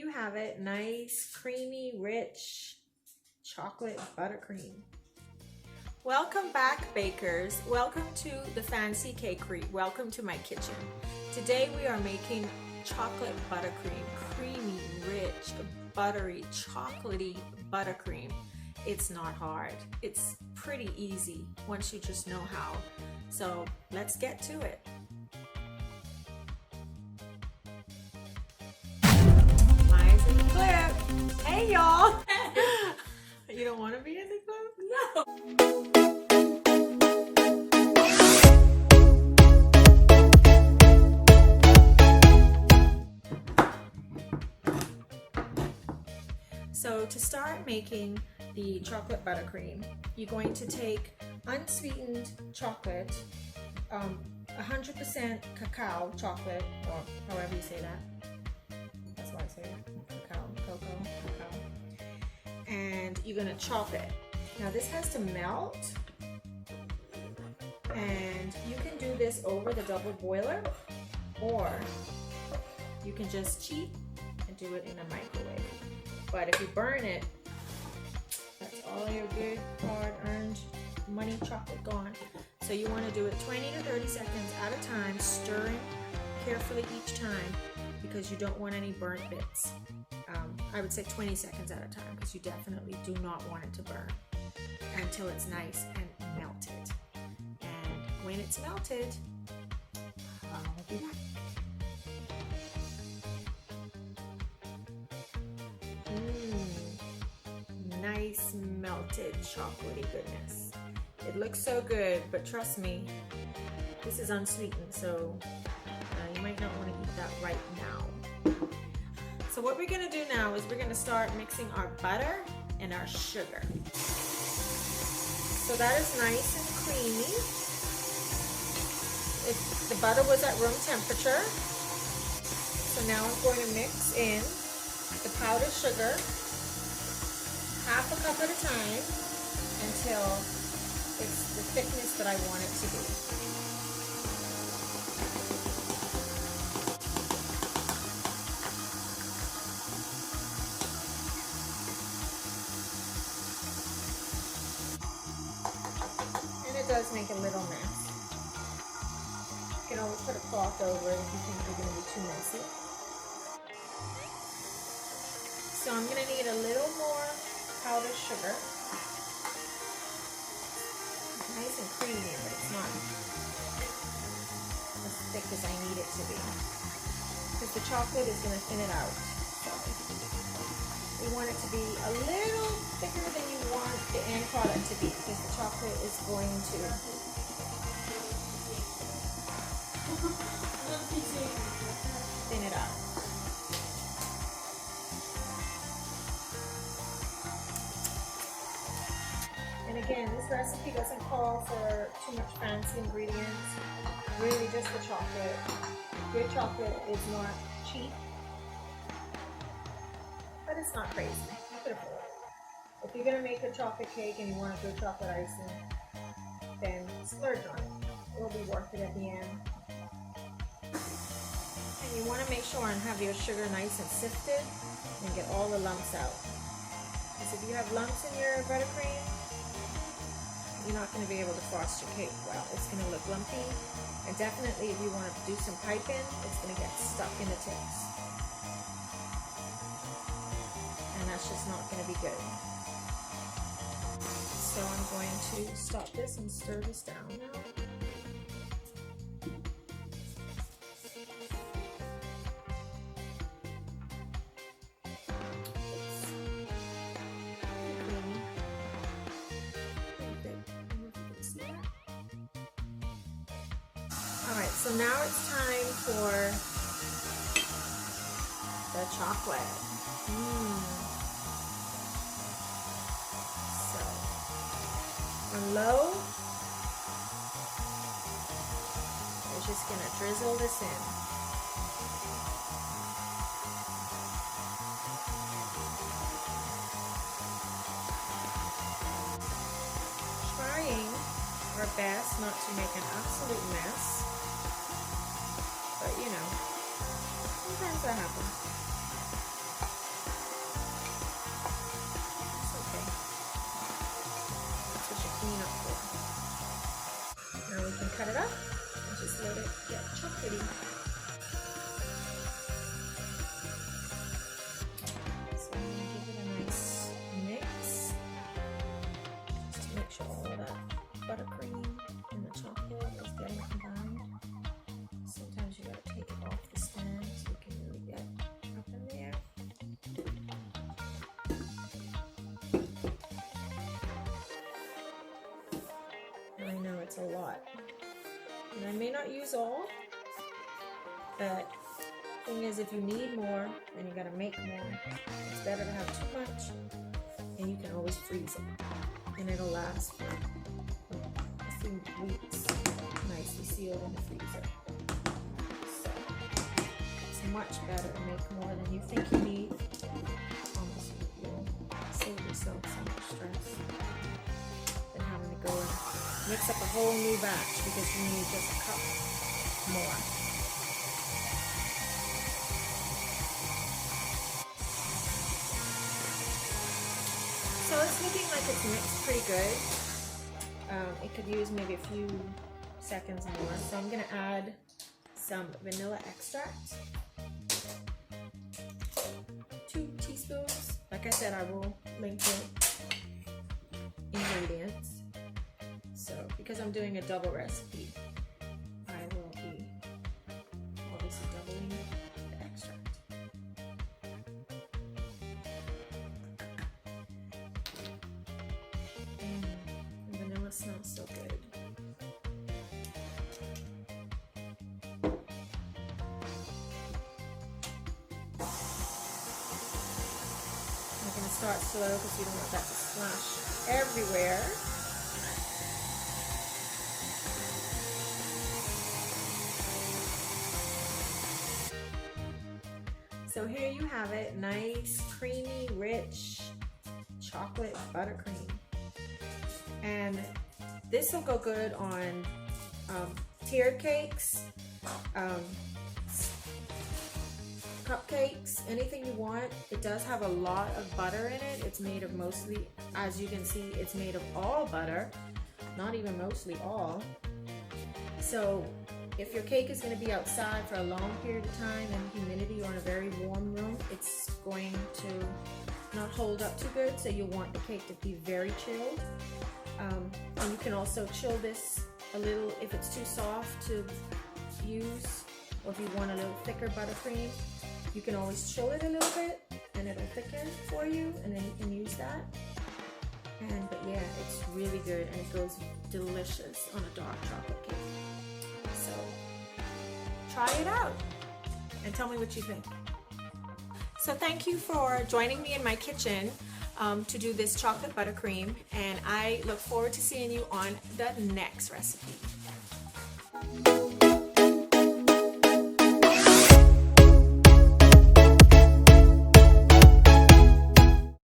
you have it. Nice, creamy, rich chocolate buttercream. Welcome back, bakers. Welcome to the fancy cakery. Welcome to my kitchen. Today we are making chocolate buttercream. Creamy, rich, buttery, chocolatey buttercream. It's not hard. It's pretty easy once you just know how. So let's get to it. Eyes in the clip. Hey y'all. You don't want to be in the clip? No. So to start making the chocolate buttercream, you're going to take unsweetened chocolate, 100% cacao chocolate, or however you say that. That's why I say it. Cocoa. And you're gonna chop it. Now this has to melt, and you can do this over the double boiler, or you can just cheat and do it in a microwave. But if you burn it, that's all your good, hard-earned money chocolate gone. So you want to do it 20 to 30 seconds at a time, stirring carefully each time because you don't want any burnt bits. I would say 20 seconds at a time because you definitely do not want it to burn until it's nice and melted. And when it's melted, I'll be back. Nice melted chocolatey goodness. It looks so good, but trust me, this is unsweetened, so you might not want to eat that right now. So what we're going to do now is we're going to start mixing our butter and our sugar. So that is nice and creamy. The butter was at room temperature. So now I'm going to mix in the powdered sugar, half a cup at a time, until it's the thickness that I want it to be. And it does make a little mess. You can always put a cloth over it if you think you're going to be too messy. So I'm going to need a little more powdered sugar. It's nice and creamy, but it's not as thick as I need it to be, because the chocolate is going to thin it out. So we want it to be a little thicker than you want the end product to be, because the chocolate is going to thin it out. And again, this recipe doesn't call for too much fancy ingredients, really just the chocolate. Good chocolate is not cheap, but it's not crazy. You could afford it. If you're going to make a chocolate cake and you want a good chocolate icing, then splurge on it. It will be worth it at the end. And you want to make sure and have your sugar nice and sifted and get all the lumps out. Because if you have lumps in your buttercream, you're not going to be able to frost your cake well. It's going to look lumpy, and definitely if you want to do some piping, it's going to get stuck in the tips. And that's just not going to be good. So I'm going to stop this and stir this down now. Alright, so now it's time for the chocolate. So, on low, we're just going to drizzle this in. Trying our best not to make an absolute mess. But you know, sometimes that happens. cut it up and just let it get chocolatey. So I'm going to give it a nice mix just to make sure all of that buttercream and the chocolate is getting combined. Sometimes you got to take it off the stand so you can really get up in there. I know it's a lot, and I may not use all, but the thing is, if you need more, then you gotta make more. It's better to have too much, and you can always freeze it, and it'll last for a few weeks, nicely sealed in the freezer. So it's much better to make more than you think you need. Honestly, you'll save yourself so much stress than having to go and mix up a whole new batch because you need just a cup more. So it's looking like it's mixed pretty good. It could use maybe a few seconds more. So I'm going to add some vanilla extract. 2 teaspoons. Like I said, I will link the ingredients. So, because I'm doing a double recipe, I will be obviously doubling the extract. The vanilla smells so good. I'm going to start slow because you don't want that to splash everywhere. So here you have it, nice, creamy, rich chocolate buttercream. And this will go good on tiered cakes, cupcakes, anything you want. It does have a lot of butter in it. It's made of mostly, as you can see, it's made of all butter, not even mostly all. So if your cake is going to be outside for a long period of time in humidity or in a very warm room, it's going to not hold up too good, so you'll want the cake to be very chilled. And you can also chill this a little if it's too soft to use, or if you want a little thicker buttercream, you can always chill it a little bit and it'll thicken for you, and then you can use that. But yeah, it's really good and it goes delicious on a dark chocolate cake. So try it out and tell me what you think. So thank you for joining me in my kitchen to do this chocolate buttercream, and I look forward to seeing you on the next recipe.